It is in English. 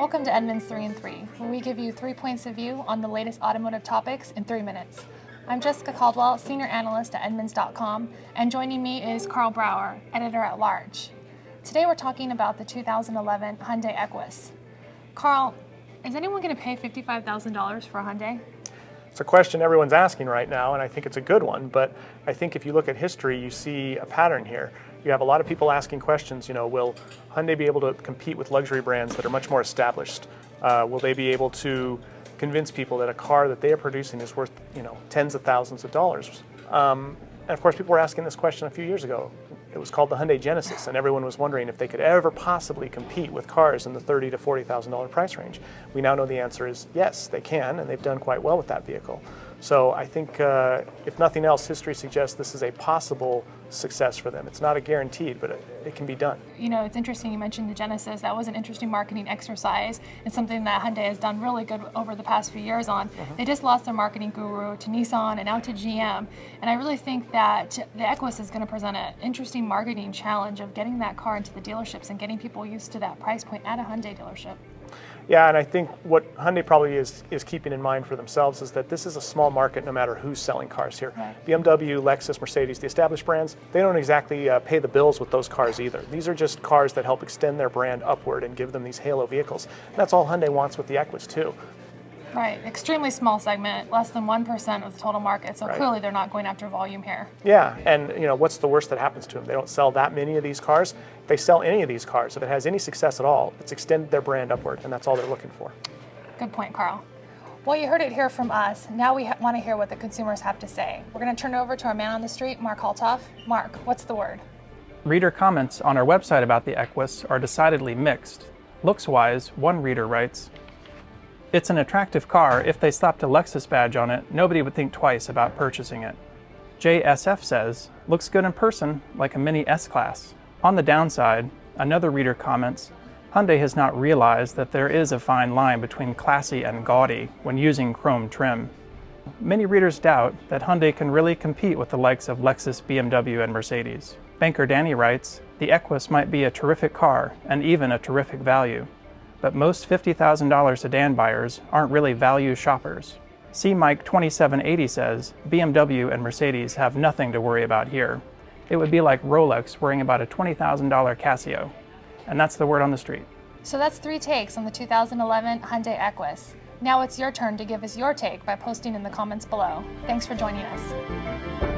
Welcome to Edmunds 3 and 3, where we give you 3 points of view on the latest automotive topics in 3 minutes. I'm Jessica Caldwell, Senior Analyst at Edmunds.com, and joining me is Karl Brauer, Editor-at-Large. Today we're talking about the 2011 Hyundai Equus. Karl, is anyone going to pay $55,000 for a Hyundai? It's a question everyone's asking right now, and I think it's a good one, but I think if you look at history, you see a pattern here. You have a lot of people asking questions, will Hyundai be able to compete with luxury brands that are much more established? Will they be able to convince people that a car that they are producing is worth, tens of thousands of dollars? And of course, people were asking this question a few years ago. It was called the Hyundai Genesis, and everyone was wondering if they could ever possibly compete with cars in the $30,000 to $40,000 price range. We now know the answer is yes, they can, and they've done quite well with that vehicle. So I think, if nothing else, history suggests this is a possible success for them. It's not a guaranteed, but it can be done. It's interesting you mentioned the Genesis. That was an interesting marketing exercise and something that Hyundai has done really good over the past few years on. They just lost their marketing guru to Nissan and now to GM. And I really think that the Equus is going to present an interesting marketing challenge of getting that car into the dealerships and getting people used to that price point at a Hyundai dealership. Yeah, and I think what Hyundai probably is keeping in mind for themselves is that this is a small market no matter who's selling cars here. Right. BMW, Lexus, Mercedes, the established brands, they don't exactly pay the bills with those cars either. These are just cars that help extend their brand upward and give them these halo vehicles. And that's all Hyundai wants with the Equus too. Right, extremely small segment, less than 1% of the total market, so clearly they're not going after volume here. Yeah, and what's the worst that happens to them? They don't sell that many of these cars. If they sell any of these cars, if it has any success at all, it's extended their brand upward, and that's all they're looking for. Good point, Karl. Well, you heard it here from us. Now we want to hear what the consumers have to say. We're going to turn it over to our man on the street, Mark Haltoff. Mark, what's the word? Reader comments on our website about the Equus are decidedly mixed. Looks-wise, one reader writes, "It's an attractive car. If they slapped a Lexus badge on it, nobody would think twice about purchasing it." JSF says, "Looks good in person, like a mini S-Class." On the downside, another reader comments, "Hyundai has not realized that there is a fine line between classy and gaudy when using chrome trim." Many readers doubt that Hyundai can really compete with the likes of Lexus, BMW, and Mercedes. Banker Danny writes, "The Equus might be a terrific car and even a terrific value, but most $50,000 sedan buyers aren't really value shoppers." C. Mike 2780 says, "BMW and Mercedes have nothing to worry about here. It would be like Rolex worrying about a $20,000 Casio." And that's the word on the street. So that's 3 takes on the 2011 Hyundai Equus. Now it's your turn to give us your take by posting in the comments below. Thanks for joining us.